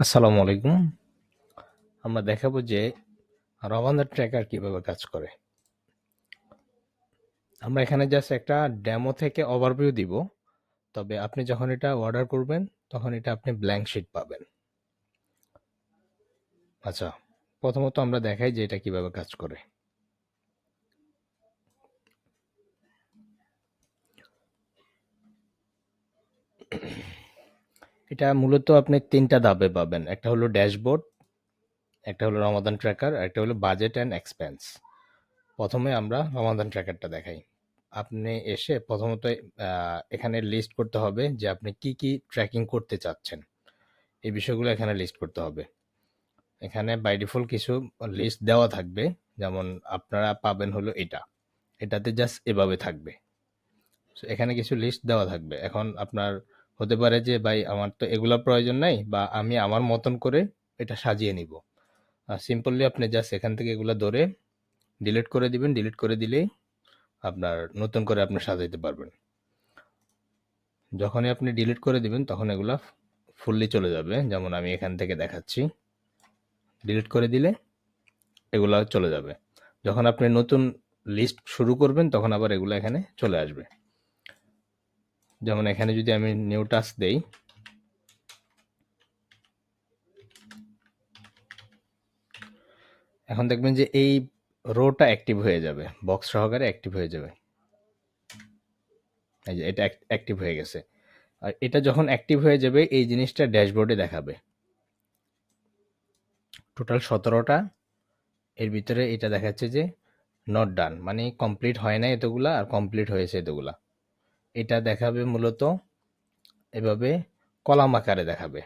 আসসালামু আলাইকুম। আমরা দেখাবো যে রমাদান ট্র্যাকার কিভাবে কাজ করে। আমরা এখানে জাস্ট একটা ডেমো থেকে ওভারভিউ দিব। তবে আপনি যখন এটা অর্ডার করবেন তখন এটা আপনি ব্ল্যাঙ্ক শিট পাবেন। আচ্ছা, প্রথমত আমরা দেখাই যে এটা কিভাবে কাজ করে। এটা মূলত আপনি ৩টা ধাপে পাবেন। একটা হলো ড্যাশবোর্ড, একটা হলো রমাদান ট্র্যাকার, আর একটা হলো বাজেট অ্যান্ড এক্সপেন্স। প্রথমে আমরা রমাদান ট্র্যাকারটা দেখাই। আপনি এসে প্রথমত এখানে লিস্ট করতে হবে যে আপনি কি, কি ট্র্যাকিং করতে চাচ্ছেন। এই বিষয়গুলো এখানে লিস্ট করতে হবে। এখানে বাই ডিফল্ট কিছু লিস্ট দেওয়া থাকবে। যেমন আপনারা পাবেন হলো এটা। এটাতে জাস্ট এভাবে থাকবে। So, এখানে কিছু লিস্ট দেওয়া থাকবে। এখন আপনার হতে পারে যে ভাই আমার তো এগুলা প্রয়োজন নাই, বা আমি আমার মতন করে এটা সাজিয়ে নিব। সিম্পলি আপনি জাস্ট এখান থেকে এগুলা ধরে ডিলিট করে দিবেন। ডিলিট করে দিলেই আপনার নতুন করে আপনি সাজাইতে পারবেন। যখনই আপনি ডিলিট করে দিবেন তখন এগুলা ফুললি চলে যাবে। যেমন আমি এখান থেকে দেখাচ্ছি। ডিলিট করে দিলে এগুলা চলে যাবে। যখন আপনি নতুন লিস্ট শুরু করবেন তখন আবার এগুলো এখানে চলে আসবে। যেমন এখানে যদি আমি নিউ টাস্ক দেই, এখন দেখবেন যে এই রোটা অ্যাক্টিভ হয়ে যাবে, বক্স সহকারে অ্যাক্টিভ হয়ে যাবে। এই যে এটা অ্যাক্টিভ হয়ে গেছে। আর এটা যখন অ্যাক্টিভ হয়ে যাবে এই জিনিসটা ড্যাশবোর্ডে দেখাবে। টোটাল 17টা, এর ভিতরে এটা দেখাচ্ছে যে নট ডান, মানে কমপ্লিট হয় না এতগুলা, আর কমপ্লিট হয়েছে এতগুলা। এটা দেখাবে মূলত এভাবে কলাম আকারে দেখাবে।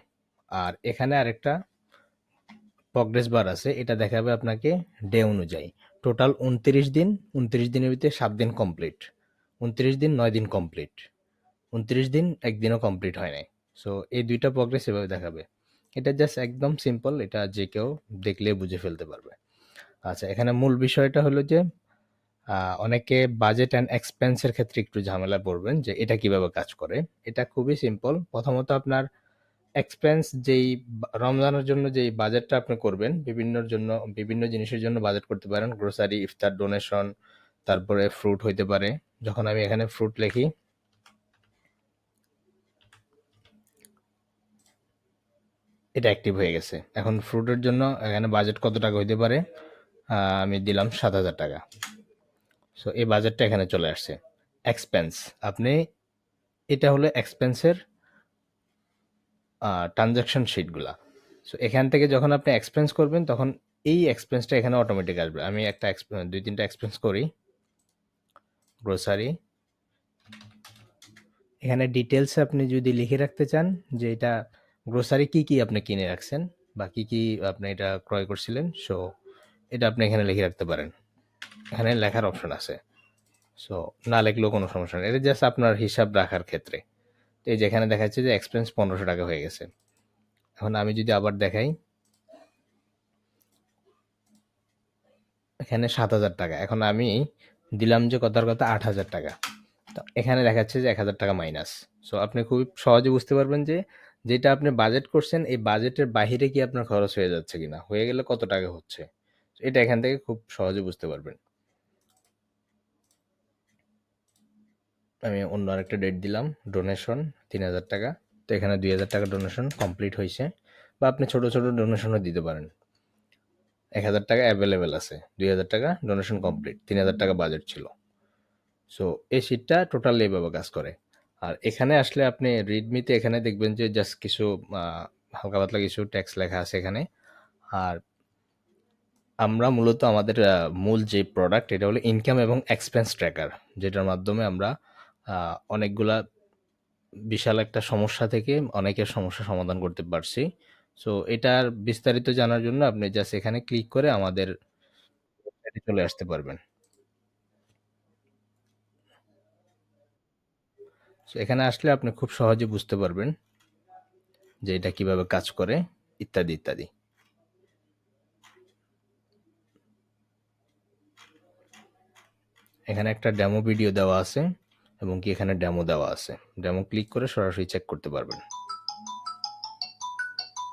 আর এখানে আরেকটা প্রগ্রেস বার আছে, এটা দেখাবে আপনাকে ডে অনুযায়ী। টোটাল 29 দিন, 29 দিনের ভিতরে 7 দিন কমপ্লিট, 29 দিন 9 দিন কমপ্লিট, 29 দিন একদিনও কমপ্লিট হয় নাই। সো এই দুইটা প্রগ্রেস এভাবে দেখাবে। এটা জাস্ট একদম সিম্পল, এটা যে কেউ দেখলে বুঝে ফেলতে পারবে। আচ্ছা, এখানে মূল বিষয়টা হলো যে অনেকে বাজেট অ্যান্ড এক্সপেন্সের ক্ষেত্রে একটু ঝামেলা পড়বেন যে এটা কিভাবে কাজ করে। এটা খুবই সিম্পল। প্রথমত আপনার এক্সপেন্স যেই রমজানের জন্য যেই বাজেটটা আপনি করবেন, বিভিন্ন জিনিসের জন্য বাজেট করতে পারেন। গ্রোসারি, ইফতার, ডোনেশন, তারপরে ফ্রুট হইতে পারে। যখন আমি এখানে ফ্রুট লিখি, এটা অ্যাক্টিভ হয়ে গেছে। এখন ফ্রুটের জন্য এখানে বাজেট কত টাকা হইতে পারে, আমি দিলাম 7,000 টাকা। সো এই বাজেটটা এখানে চলে আসছে। এক্সপেন্স, আপনি এটা হলো এক্সপেন্সের ট্রানজাকশন শিটগুলা। সো এখান থেকে যখন আপনি এক্সপেন্স করবেন তখন এই এক্সপেন্সটা এখানে অটোমেটিক আসবে। আমি একটা দুই তিনটা এক্সপেন্স করি। গ্রোসারি, এখানে ডিটেলস আপনি যদি লিখে রাখতে চান যে এটা গ্রোসারি কি কি আপনি কিনে রাখছেন, বা কি কি আপনি এটা ক্রয় করছিলেন, সো এটা আপনি এখানে লিখে রাখতে পারেন। এখানে লেখার অপশন আছে। সো না লিখলেও কোনো সমস্যা নেই, এটা জাস্ট আপনার হিসাব রাখার ক্ষেত্রে। তো এই যেখানে দেখাচ্ছে যে এক্সপেন্স 1500 টাকা হয়ে গেছে। এখন আমি যদি আবার দেখাই, এখানে 7,000 টাকা। এখন আমি দিলাম যে কথার কথা 8,000 টাকা। তো এখানে দেখাচ্ছে যে 1,000 টাকা মাইনাস। সো আপনি খুব সহজে বুঝতে পারবেন যে যেটা আপনি বাজেট করছেন এই বাজেটের বাহিরে কি আপনার খরচ হয়ে যাচ্ছে কিনা, হয়ে গেলে কত টাকা হচ্ছে। এটা এখান থেকে খুব সহজে বুঝতে পারবেন। আমি অন্য আরেকটা ডেট দিলাম, ডোনেশন 3,000 টাকা। তো এখানে 2,000 টাকা ডোনেশন কমপ্লিট হয়েছে। বা আপনি ছোট ছোট ডোনেশনও দিতে পারেন। 1,000 টাকা অ্যাভেলেবেল আছে, 2,000 টাকা ডোনেশন কমপ্লিট, 3,000 টাকা বাজেট ছিল। সো এই শিটটা টোটালি এভাবে কাজ করে। আর এখানে আসলে আপনি রিডমিতে এখানে দেখবেন যে জাস্ট কিছু হালকা পাতলা কিছু টেক্সট লেখা আছে এখানে। আর আমরা মূলত আমাদের মূল যে প্রোডাক্ট এটা হলো ইনকাম এবং এক্সপেন্স ট্র্যাকার, যেটার মাধ্যমে আমরা অনেকগুলা বিশাল একটা সমস্যা থেকে অনেকের সমস্যা সমাধান করতে পারছি। সো এটার বিস্তারিত জানার জন্য আপনি জাস্ট এখানে ক্লিক করে আমাদের ওয়েবসাইটে চলে আসতে পারবেন। সো এখানে আসলে আপনি খুব সহজে বুঝতে পারবেন যে এটা কিভাবে কাজ করে, ইত্যাদি ইত্যাদি। এখানে একটা ডেমো ভিডিও দেওয়া আছে, এবং কি এখানে ডেমো দেওয়া আছে। ডেমো ক্লিক করে সরাসরি চেক করতে পারবেন।